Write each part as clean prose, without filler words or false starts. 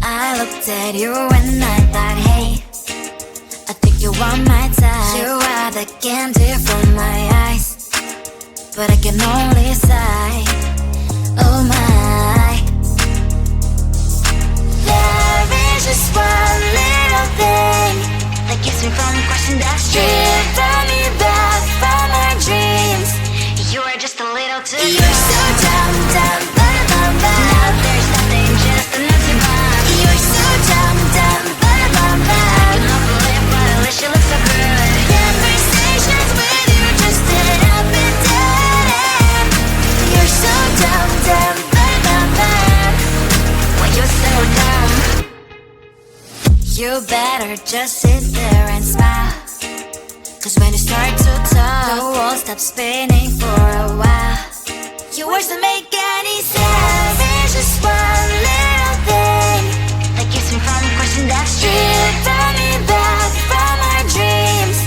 I looked at you and I thought, hey, I think you are my type. You are the candy from my eyes, but I can only sigh, oh my. There is just one little thing that keeps me from crossing that street. Drive me back from my dreams. You are just a little too good. You're so dumb, dumb, ba-da-bum-bum. Now there's nothing, just an empty bomb. You're so dumb, dumb, ba-da-bum-bum. I cannot believe, but at least you look so good. Conversations with you just end up in dead end. You're so dumb, dumb, ba-da-bum-bum. When you're so dumb, you better just sit there and smile, 'cause when you start to talk, the world stops spinning for a while. Your words don't make any sense. There's just one little thing that keeps me from crossing that street. Turn me back from our dreams.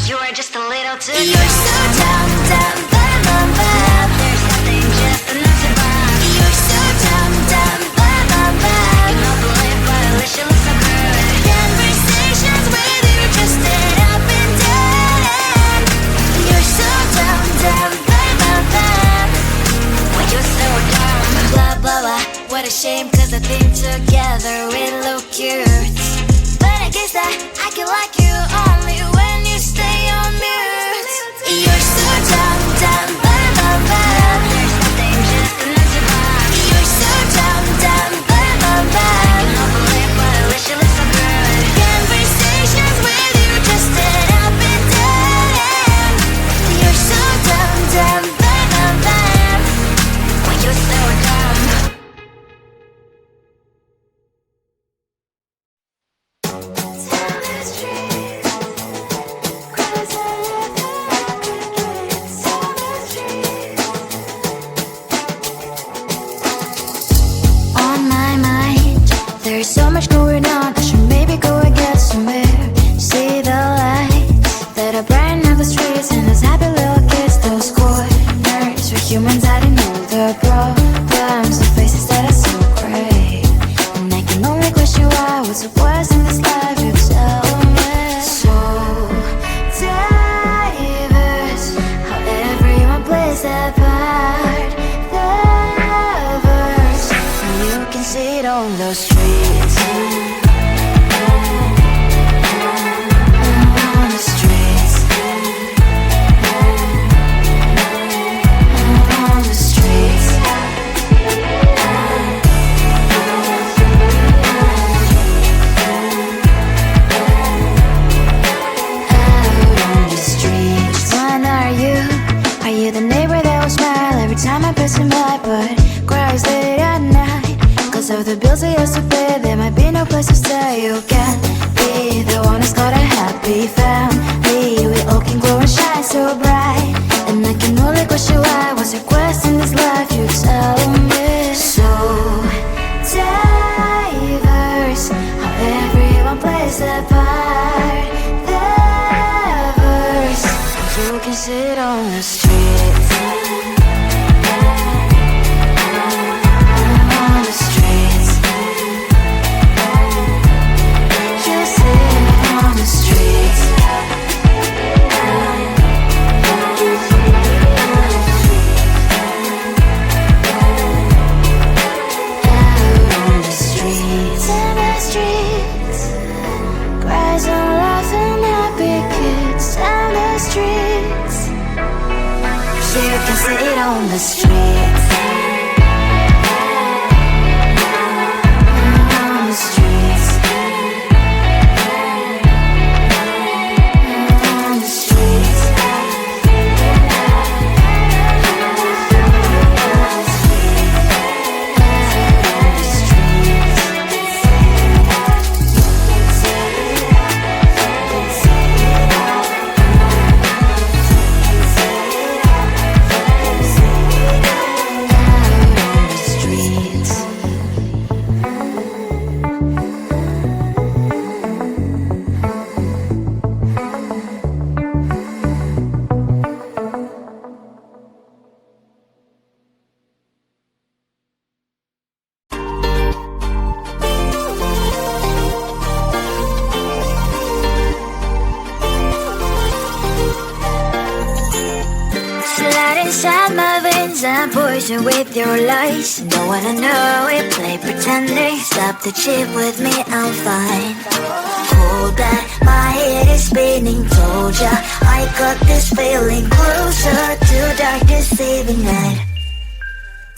You are just a little too good. You're so dumb, dumb, ba-da-bum-bum. There's nothing, just an empty bomb. You're so dumb, dumb, ba-da-bum-bum. I cannot believe, but at least you look so good. Conversations with you just end up in dead end. You're so dumb, dumb, ba-da-bum-bum. When you're so dumb, blah, blah, blah. What a shame, 'cause I think together we look cute. But I guess that I can like you only when you stay on mute. You're so dumb, dumb, ba-da-bum-bum. There's nothing, just an empty bomb. You're so dumb, dumb, ba-da-bum-bum. I cannot believe, but at least you look so good. Conversations with you just end up in dead end. You're so dumb, dumb, ba-da-bum-bum. When you're so dumb. On my mind, there's so much going on. I should maybe go and get some air. See the lights that are brighten up the streets, and those happy little kids, those corners where humans hiding all the problems, the faces that are so great. And I can only question why, what's the worst in this life, you tell me. So diverse, how everyone plays their part. The verse, and you can see it on those streets. On the streets. On the streets. Out on the streets. When are you? Are you the neighbor that will smile every time I pass him by, but cries late at night? 'Cause of the bills I used to pay, there might be no place to stay. You can't be the one who's got a happy family. We all can glow and shine so bright, and I can only question why, what's your quest in this life, you tell me. So diverse, how everyone plays their part. The verse, you can sit on the streets. On the streets. You sit on the streets. Out on the streets. In the streets. Cries and laughing, happy kids. Down the streets. You can sit on the streets. On the streets. On the streets. poison with your lies. Don't wanna know it, play pretending. Stop the chip with me, I'm fine. Hold that, my head is spinning. Told ya, I got this feeling. Closer to dark deceiving night.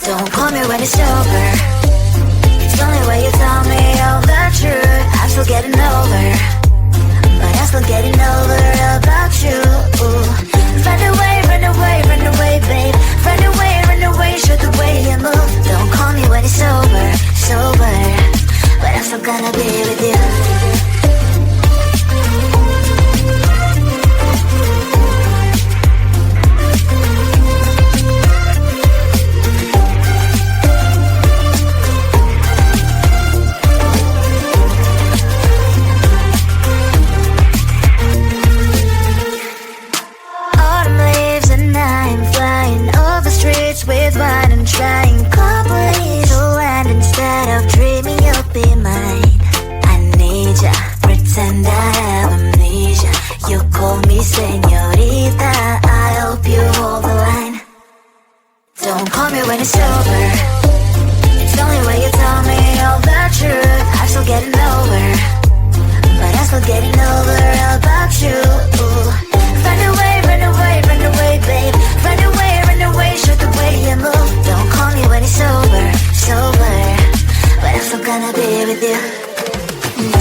Don't call me when it's over. It's the only way you tell me all the truth. I'm still getting over, but I'm still getting over about you. Run away, run away, run away, babe. Run away, show the way you move. Don't call me when it's sober, but I'm still gonna be with you. With what I'm trying, complete to land instead of dreaming you'll be mine. I need ya, pretend I have amnesia. You call me señorita, I hope you hold the line. Don't call me when it's over. It's the only way you tell me all the truth. I'm still getting over, but I'm still getting over about you. Run away, run away, run away, babe. Run away, show the way you move. Don't call me when it's sober, but I'm still gonna be with you.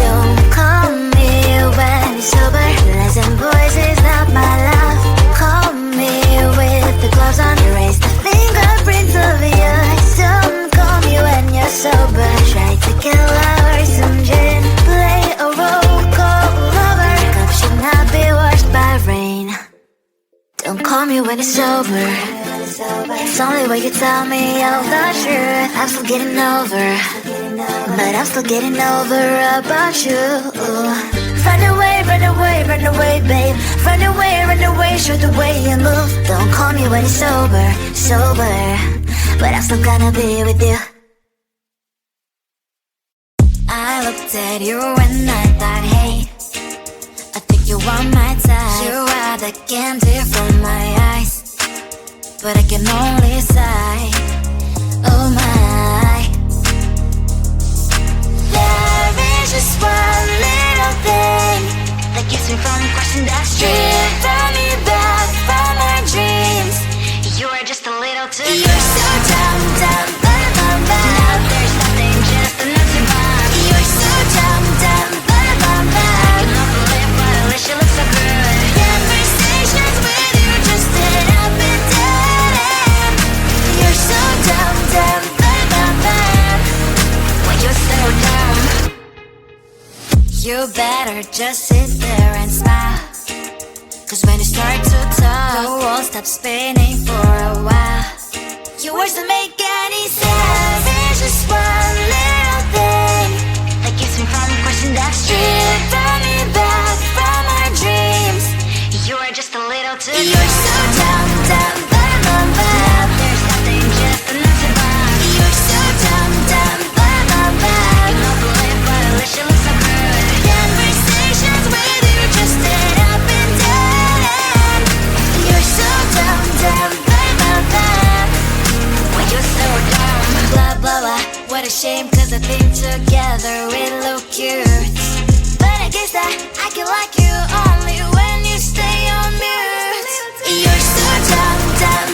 Don't call me when it's sober. Lies and boys is not my love. Call me with the gloves on. Erase the fingerprints of your eyes. Don't call me when you're sober. Try to kill hours, some gin. Play a role call lover. Cup should not be washed by rain. Don't call me when it's over. It's only way you tell me all the truth. I'm still getting over, but I'm still getting over about you. Run away, run away, run away, babe. Run away, show the way you move. Don't call me when it's sober, but I'm still gonna be with you. I looked at you and I thought, hey, I think you want my time. You are the candy from my eyes, but I can only sigh, oh my. There is just one little thing that keeps me from crossing that street. Turn me back from my dreams. You are just a little too good. You're so dumb, dumb, bum, now there's nothing, just enough to bomb. You're so dumb, dumb, bum, you know the lip, but at least you look so good. Conversations with you just end up in dead. You're so dumb, dumb, when you're so dumb. You better just sit there and smile, cause when you start to talk, the world stops spinning for a while. Your words don't make any sense. There's just one little thing that keeps me from crossing that street. Turn me back from our dreams. You are just a little too good. You're so dumb, dumb, now there's nothing, just enough to bomb. You're so dumb, dumb, you know the lip, but at least you look so good. Conversations with you just end up in dead end. You're so dumb, dumb, when you're so dumb. Blah, blah, blah, what a shame, cause I think together we look cute. But I guess that I can like you only when you stay on mute. You're so dumb, dumb,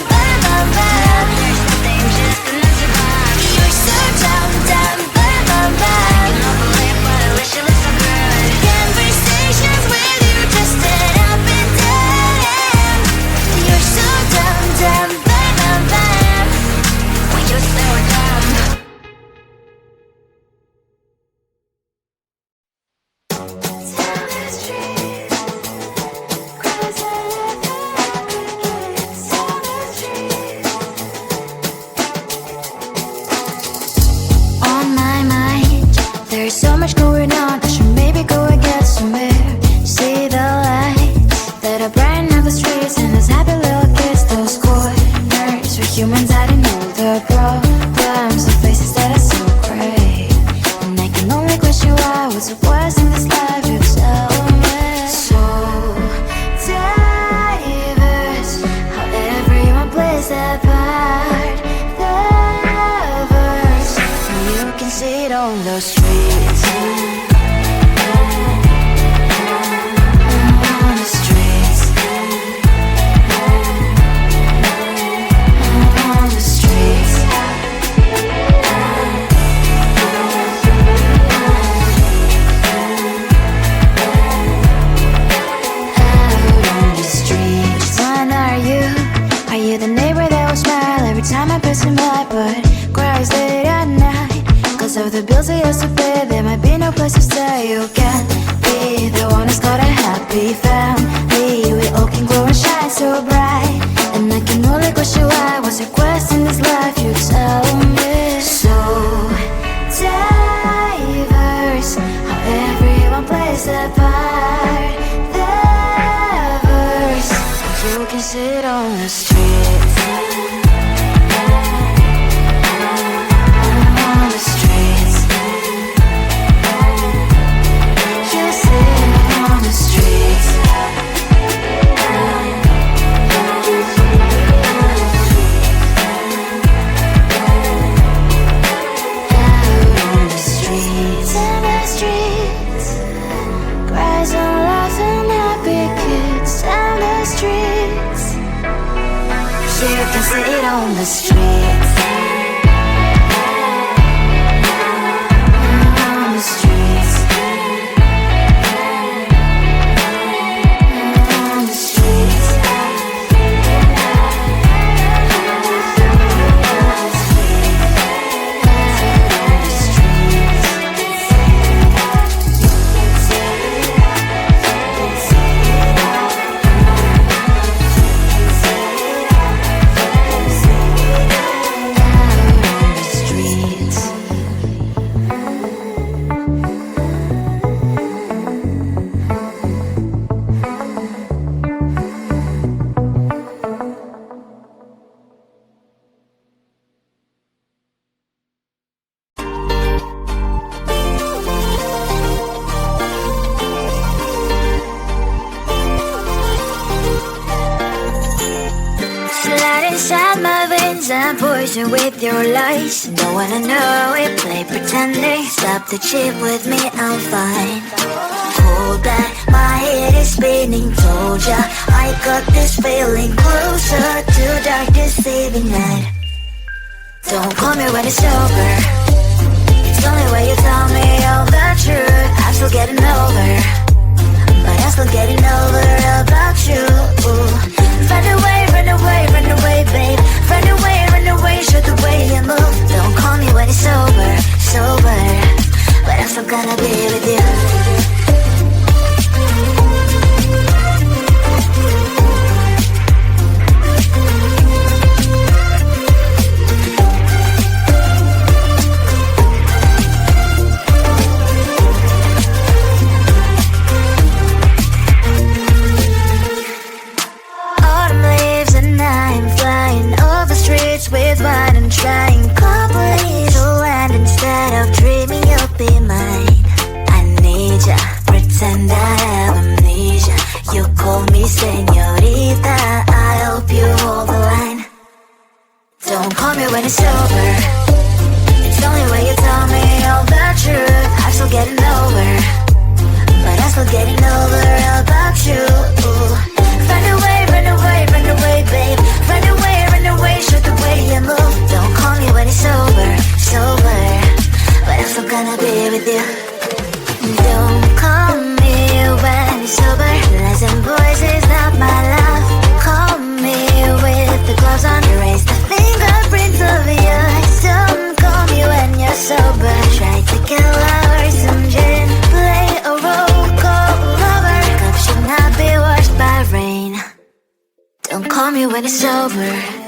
there's nothing, just enough to bomb. You're so dumb, dumb, you know the lip, but at least you look so good. Conversations with you just end up in dead end. You're so dumb, dumb, when you're so dumb. There's so much going on, I should maybe go and get some air. See the lights that are brighten up the streets, and those happy little kids, those corners where humans hiding all the problems, the faces that are so gray. And I can only question why, what's the worst in this life, you tell me. So diverse, how everyone plays their part. on the streets. On the streets. On the streets. Are you the neighbor that will smile every time I pass him by, but cries late at night? Cause of the bills he has to pay, there might be no place to stay. You can be the one who's got a happy family. We all can glow and shine so bright, and I can only question why. What's your quest in this life? You tell me. So diverse, how everyone plays their part. Their verse, you can sit on the street. On the streets. You sit on the streets. Out on the streets. In the streets. Cries and laughing happy kids. Down the streets. You can sit on the streets. On the streets. On the streets. Inside my veins and poison with your lies. Don't wanna know it, play pretending. Stop the chip with me, I'm fine. Hold back, my head is spinning. Told ya, I got this feeling. Closer to dark, deceiving night. Don't call me when it's over. It's only when you tell me all the truth. I'm still getting over, but I'm still getting over about you. Run away, run away, run away, babe. Run away, show the way you move. Don't call me when it's over, sober, but I'm still gonna be with you. With wine and trying company to land. Instead of dreaming you'll be mine, I need ya, pretend I have amnesia. You call me señorita, I hope you hold the line. Don't call me when it's over. It's only when you tell me all the truth. I'm still getting over, but I'm still getting over about you. Run away, run away, run away, babe. Run away, show the way you move. Don't call me when it's over, sober, but I'm still gonna be with you. Don't call me when it's over. Lies and voices, not my love. Call me with the gloves on. Erase the fingerprints of yours. Don't call me when you're sober. Try to kill our some gin. Play a role, call lover. Cup should not be washed by rain. Don't call me when it's over.